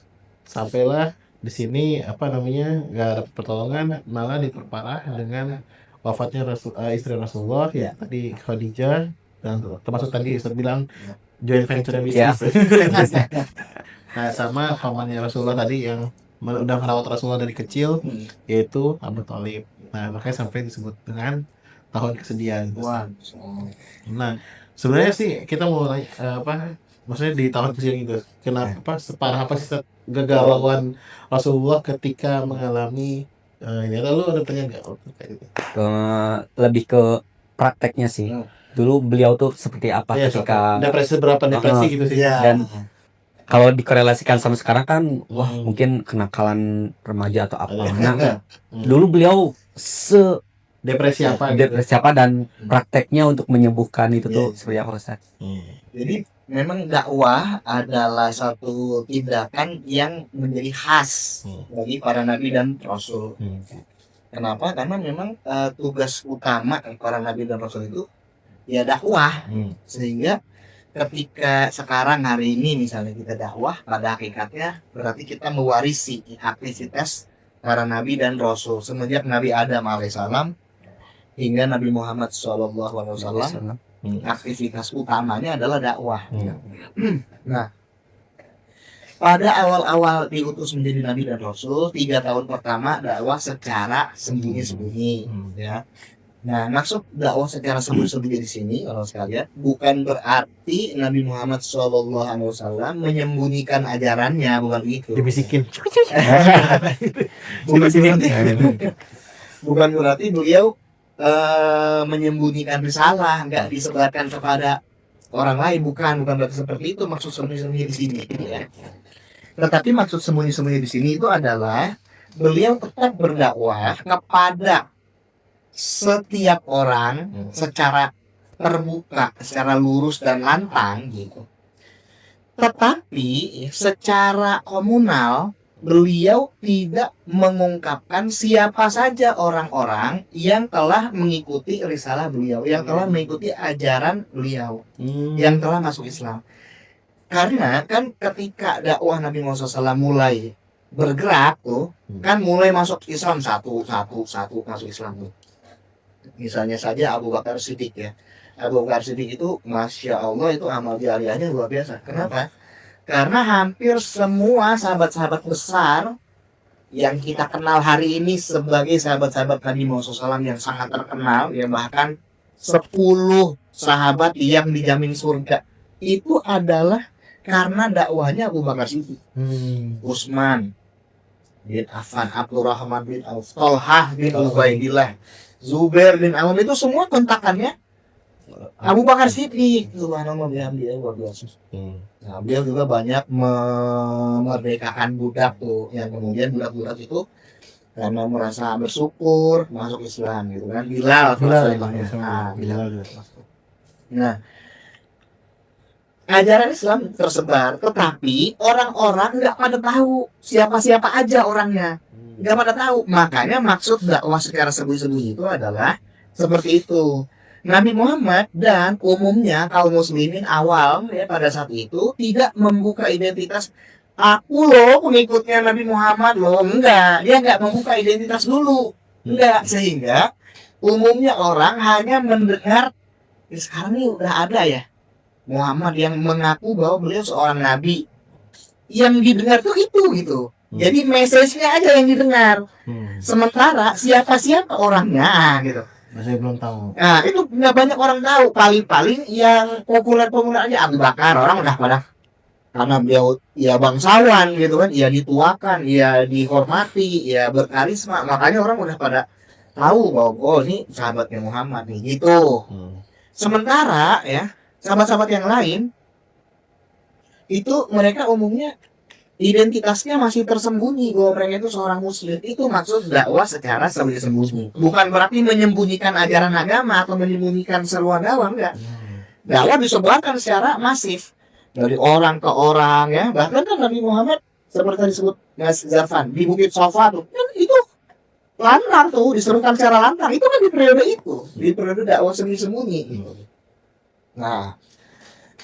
sampailah di sini nggak ada pertolongan, malah diperparah dengan wafatnya istri Rasulullah ya tadi Khadijah, dan termasuk tadi Ustaz bilang joint venture bisnis. Nah, sama pamannya Rasulullah tadi yang udah merawat Rasulullah dari kecil, yaitu Abu Thalib. Nah, makanya sampai disebut dengan tahun kesedihan. Nah, sebenarnya sih kita mau maksudnya di tahun kesedihan itu kenapa separah apa sih kegalauan Rasulullah ketika mengalami ini? Lalu ada tanya nggak kayak gitu? Lebih ke prakteknya sih. Dulu beliau tuh seperti apa ketika depresi gitu sih. Dan kalau dikorelasikan sama sekarang kan mungkin kenakalan remaja atau apa. Nah, dulu beliau depresi apa dan prakteknya untuk menyembuhkan itu tuh seperti apa, Ustaz? Jadi memang dakwah adalah satu tindakan yang menjadi khas bagi para nabi dan rasul. Kenapa? Karena memang tugas utama para nabi dan rasul itu ya dakwah. Sehingga ketika sekarang hari ini misalnya kita dakwah, pada hakikatnya berarti kita mewarisi aktivitas para nabi dan rasul semenjak Nabi Adam alaihissalam hingga Nabi Muhammad SAW. Aktivitas utamanya adalah dakwah. Nah, pada awal-awal diutus menjadi nabi dan rasul, 3 tahun pertama dakwah secara sembunyi-sembunyi, ya. Nah, maksud dakwah secara sembunyi-sembunyi di sini, orang sekalian, bukan berarti Nabi Muhammad SAW menyembunyikan ajarannya, bukan begitu. Dibisikin. Bukan berarti beliau menyembunyikan risalah, nggak disebarkan kepada orang lain, bukan berarti seperti itu maksud sembunyi-sembunyi di sini, ya. Tetapi maksud sembunyi-sembunyi di sini itu adalah beliau tetap berdakwah kepada setiap orang secara terbuka, secara lurus dan lantang gitu. Tetapi secara komunal beliau tidak mengungkapkan siapa saja orang-orang yang telah mengikuti risalah beliau, yang telah mengikuti ajaran beliau, yang telah masuk Islam. Karena kan ketika dakwah Nabi Muhammad SAW mulai bergerak tuh, kan mulai masuk Islam satu masuk Islam tuh. Misalnya saja Abu Bakar Siddiq, ya. Abu Bakar Siddiq itu Masya Allah itu amal jariahnya luar biasa. Kenapa? Karena hampir semua sahabat-sahabat besar yang kita kenal hari ini sebagai sahabat-sahabat Nabi Muhammad SAW yang sangat terkenal, ya bahkan 10 sahabat yang dijamin surga, itu adalah karena dakwahnya Abu Bakar Siddiq, Utsman bin Affan, Abdurrahman bin Auf, Thalhah bin Ubaidillah, Zubair bin Awam, itu semua kontakannya Abu Bakar Siddiq. Subhanallah, dia luar biasa. Nah, beliau juga banyak memerdekakan budak tuh, yang kemudian budak-budak itu karena merasa bersyukur masuk Islam gitu kan. Bilal. Nah, ajaran Islam tersebar, tetapi orang-orang nggak pada tahu siapa-siapa aja orangnya, nggak pada tahu. Makanya maksud dakwah secara sembunyi-sembunyi itu adalah seperti itu. Nabi Muhammad dan umumnya kaum muslimin awal ya pada saat itu tidak membuka identitas, aku loh pengikutnya Nabi Muhammad loh, enggak, dia enggak membuka identitas dulu, enggak, sehingga umumnya orang hanya mendengar sekarang ini udah ada ya Muhammad yang mengaku bahwa beliau seorang nabi, yang didengar tuh itu gitu. Jadi message-nya aja yang didengar, sementara siapa-siapa orangnya gitu masih belum tahu. Nah, itu nggak banyak orang tahu. Paling-paling yang populer aja Abu Bakar, orang udah pada, karena beliau ya bangsawan gitu kan, ya dituakan, ya dihormati, ya berkarisma, makanya orang udah pada tahu bahwa oh ini sahabatnya Muhammad nih gitu. Sementara ya sahabat-sahabat yang lain itu mereka umumnya identitasnya masih tersembunyi bahwa mereka itu seorang muslim. Itu maksud dakwah secara sembunyi-sembunyi. Bukan berarti menyembunyikan ajaran agama atau menyembunyikan seruan dakwah, enggak. Dakwah disebarkan secara masif dari orang ke orang ya. Bahkan kan Nabi Muhammad seperti tadi disebut Mas Zarfan di Bukit Sofa tuh kan itu lantang tuh diserukan secara lantang. Itu kan di periode itu, di periode dakwah sembunyi-sembunyi. Nah,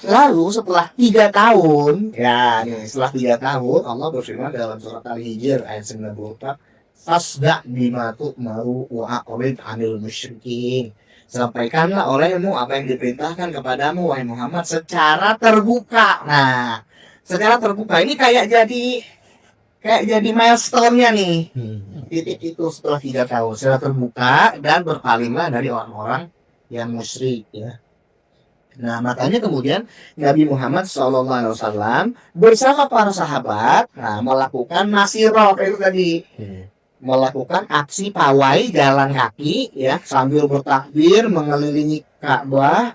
lalu setelah 3 tahun, ya nih setelah 3 tahun Allah berfirman dalam surat Al-Hijr ayat 94, fasda bima tu'maru wa a'rid 'anil musyrikin. Sampaikanlah olehmu apa yang diperintahkan kepadamu wahai Muhammad secara terbuka. Nah, secara terbuka ini kayak jadi milestone-nya nih. Titik itu setelah 3 tahun secara terbuka dan berpalinglah dari orang-orang yang musyrik ya. Nah, makanya kemudian Nabi Muhammad SAW bersama para sahabat melakukan masirah itu tadi. Melakukan aksi pawai jalan kaki ya sambil bertakbir mengelilingi Ka'bah,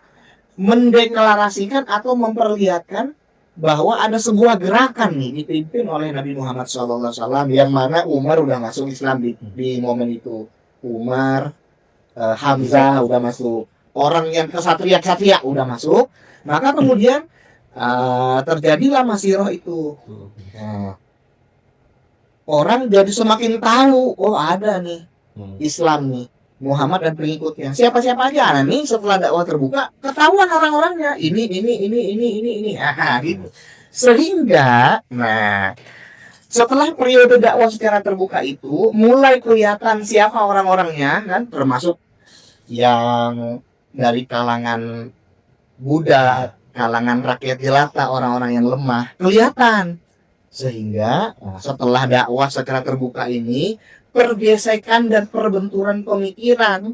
mendeklarasikan atau memperlihatkan bahwa ada sebuah gerakan nih dipimpin oleh Nabi Muhammad SAW yang mana Umar udah masuk Islam di momen itu. Umar, Hamzah udah masuk. Orang yang kesatria udah masuk, maka kemudian terjadilah masirah itu. Nah, orang jadi semakin tahu, oh ada nih Islam nih, Muhammad dan pengikutnya. Siapa-siapa aja, nah nih setelah dakwah terbuka, ketahuan orang-orangnya. Ini, gitu. Sehingga, nah setelah periode dakwah secara terbuka itu, mulai kelihatan siapa orang-orangnya, kan, termasuk yang dari kalangan budak, kalangan rakyat jelata, orang-orang yang lemah, kelihatan. Sehingga setelah dakwah secara terbuka ini, pergesekan dan perbenturan pemikiran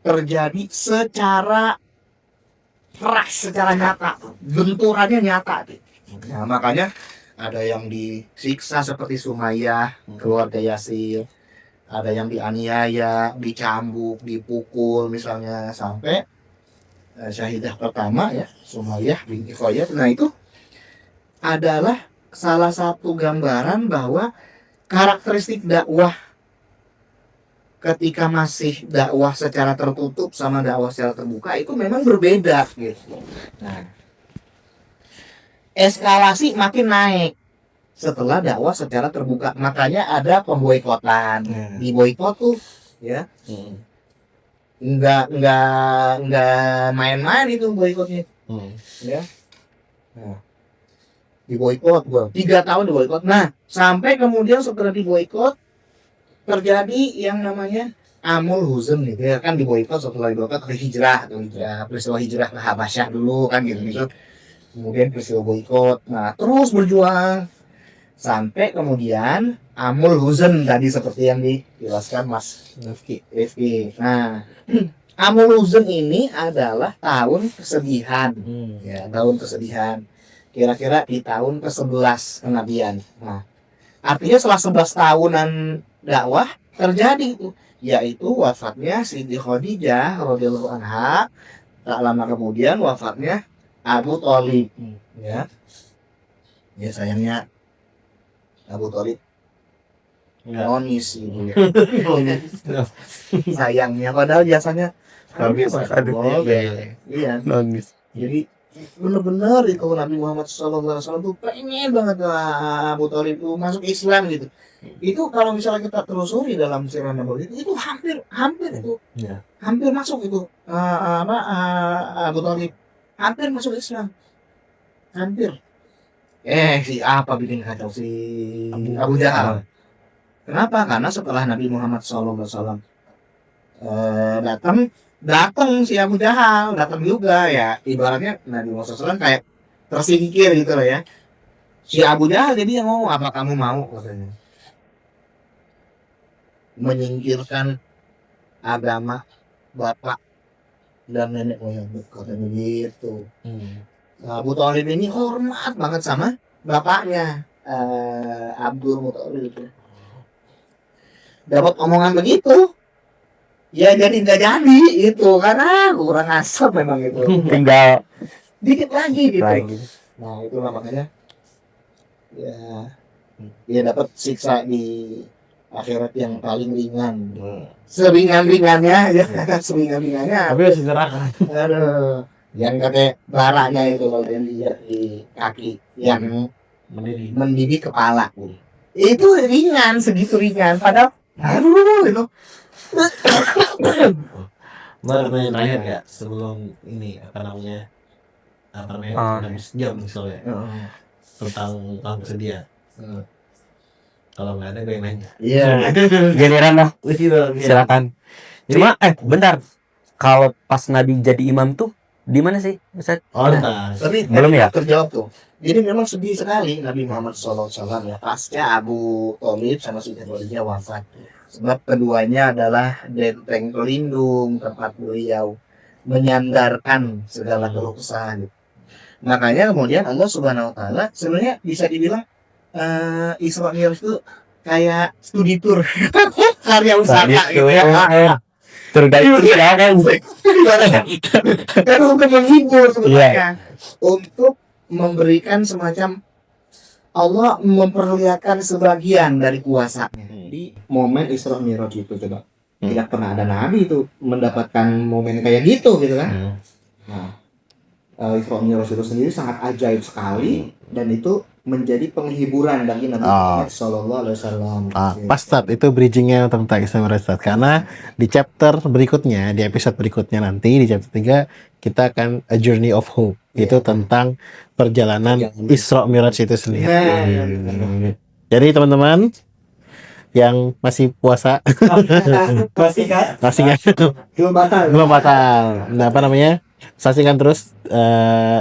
terjadi secara keras, secara nyata. Benturannya nyata. Nah, makanya ada yang disiksa seperti Sumayyah, keluarga Yasir. Ada yang dianiaya, dicambuk, dipukul misalnya sampai syahidah pertama ya Sumayyah binti Khayyat. Nah itu adalah salah satu gambaran bahwa karakteristik dakwah ketika masih dakwah secara tertutup sama dakwah secara terbuka itu memang berbeda gitu. Nah, eskalasi makin naik setelah dakwah secara terbuka, makanya ada pemboikotan. Di boikot tuh ya nggak main-main itu boikotnya ya. Nah, di boikot 3 tahun di boikot. Nah, sampai kemudian setelah di boikot terjadi yang namanya Amul Huzn gitu ya, kan di boikot. Setelah di boikot hijrah peristiwa hijrah ke Habasyah dulu kan gitu. Kemudian peristiwa boikot. Nah, terus berjuang sampai kemudian Amul Huzn tadi seperti yang dijelaskan Mas Rifki. Nah, Amul Huzn ini adalah tahun kesedihan. Ya, tahun kesedihan. Kira-kira di tahun ke-11 kenabian. Nah, artinya setelah 11 tahunan dakwah terjadi itu, yaitu wafatnya Siti Khadijah radhiyallahu anha. Tak lama kemudian wafatnya Abu Thalib. Ya sayangnya Abu Thalib nonis gitu ya. Sayangnya padahal jasanya habis. Iya. Nonis. Jadi benar-benar itu Nabi Muhammad SAW tuh pengen banget Abu Thalib itu masuk Islam gitu. Itu kalau misalnya kita telusuri dalam sirah Nabawi itu hampir itu. Hampir masuk itu Abu Thalib hampir masuk Islam. Hampir. Apa bikin kacau si Abu Jahal? Kenapa? Karena setelah Nabi Muhammad SAW datang si Abu Jahal, datang juga ya. Ibaratnya Nabi Muhammad SAW kayak tersingkir gitu loh ya. Si Abu Jahal jadi yang ngomong, apa kamu mau katanya menyingkirkan agama bapak dan nenek moyang katanya gitu. Abu Thalib ini hormat banget sama bapaknya Abdul Muthalib. Dapat omongan begitu ya jadi nggak jadi itu karena kurang asap memang itu. Tinggal Dikit lagi gitu. lagi. Nah itulah makanya ya dapat siksa di akhirat yang paling ringan. Seringan-ringannya ya, seringan-ringannya. Tapi harus neraka. Aduh, yang katanya baranya itu kalau yang di kaki yang mendidih kepala. Itu ringan, segitu ringan. Padahal, aduh itu. Mau nanya nggak sebelum ini apa namanya sejam misalnya tentang tahun kesedihan. Kalau nggak ada gue yang nanya. Iya. Giliran dah. Silakan. Cuma bentar. Kalau pas Nabi jadi imam tuh di mana sih, Ustaz? Oh, entar. Tapi Belum ya? terjawab tuh. Jadi memang sedih sekali Nabi Muhammad SAW ya pasca Abu Thalib sama Siti Khadijah wafat. Sebab keduanya adalah benteng pelindung tempat beliau menyandarkan segala keluh kesah. Makanya kemudian Allah Subhanahu Wa Taala sebenarnya bisa dibilang Isra Mi'raj itu kayak studi tour karya wisata gitu ya. Terkait Kan untuk menghibur sebenarnya, untuk memberikan semacam Allah memperlihatkan sebagian dari kuasanya di momen Isra Mi'raj itu. Coba tidak pernah ada nabi itu mendapatkan momen kayak gitu kan. Nah, Isra Mi'raj itu sendiri sangat ajaib sekali dan itu menjadi penghiburan bagi Nabi Muhammad Sallallahu Alaihi Wasallam. Pas Tat, itu bridgingnya tentang Isra Mi'raj, karena di chapter berikutnya, di episode berikutnya nanti di chapter 3 kita akan A Journey of Hope. Itu tentang perjalanan Isra Mi'raj itu sendiri. Jadi teman-teman yang masih puasa masih nggak belum batal. Nah, apa namanya? Saksikan terus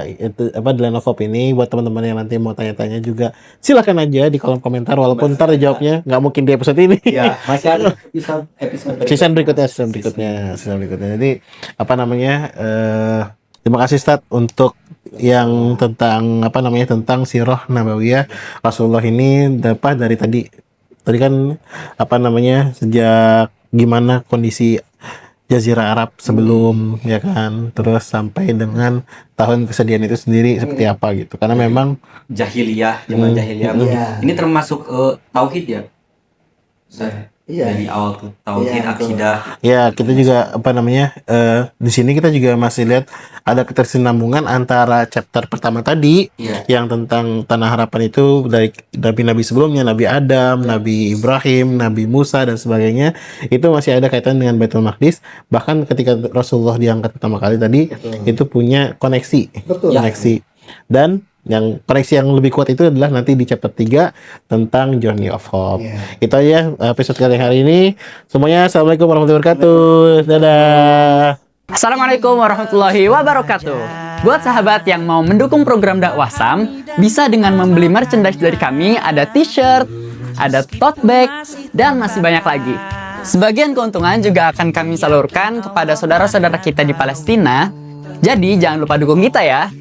itu The Land of Hope ini buat teman-teman yang nanti mau tanya-tanya juga. Silakan aja di kolom komentar, walaupun ntar dijawabnya nggak mungkin di episode ini. Ya, masih ada episode season berikutnya. Jadi apa namanya? Terima kasih Ustaz untuk yang tentang sirah nabawiyah Rasulullah ini dapat dari tadi kan sejak gimana kondisi Jazirah Arab sebelum ya kan, terus sampai dengan tahun kesedihan itu sendiri seperti apa gitu, karena memang jahiliyah, zaman jahiliyah. Ini termasuk tauhid ya. Dari awal tuh tauhid, akidah. Ya, kita juga di sini kita juga masih lihat ada ketersinambungan antara chapter pertama tadi yang tentang tanah harapan itu dari nabi-nabi sebelumnya, Nabi Adam, Nabi Ibrahim, Nabi Musa dan sebagainya. Itu masih ada kaitan dengan Baitul Maqdis. Bahkan ketika Rasulullah diangkat pertama kali tadi, itu punya koneksi. Koneksi. Dan yang koneksi yang lebih kuat itu adalah nanti di chapter 3 tentang Journey of Hope. Itu aja episode kali hari ini. Semuanya assalamualaikum warahmatullahi wabarakatuh. Dadah. Assalamualaikum warahmatullahi wabarakatuh. Buat sahabat yang mau mendukung program dakwah Sam, bisa dengan membeli merchandise dari kami. Ada t-shirt, ada tote bag, dan masih banyak lagi. Sebagian keuntungan juga akan kami salurkan kepada saudara-saudara kita di Palestina. Jadi jangan lupa dukung kita ya.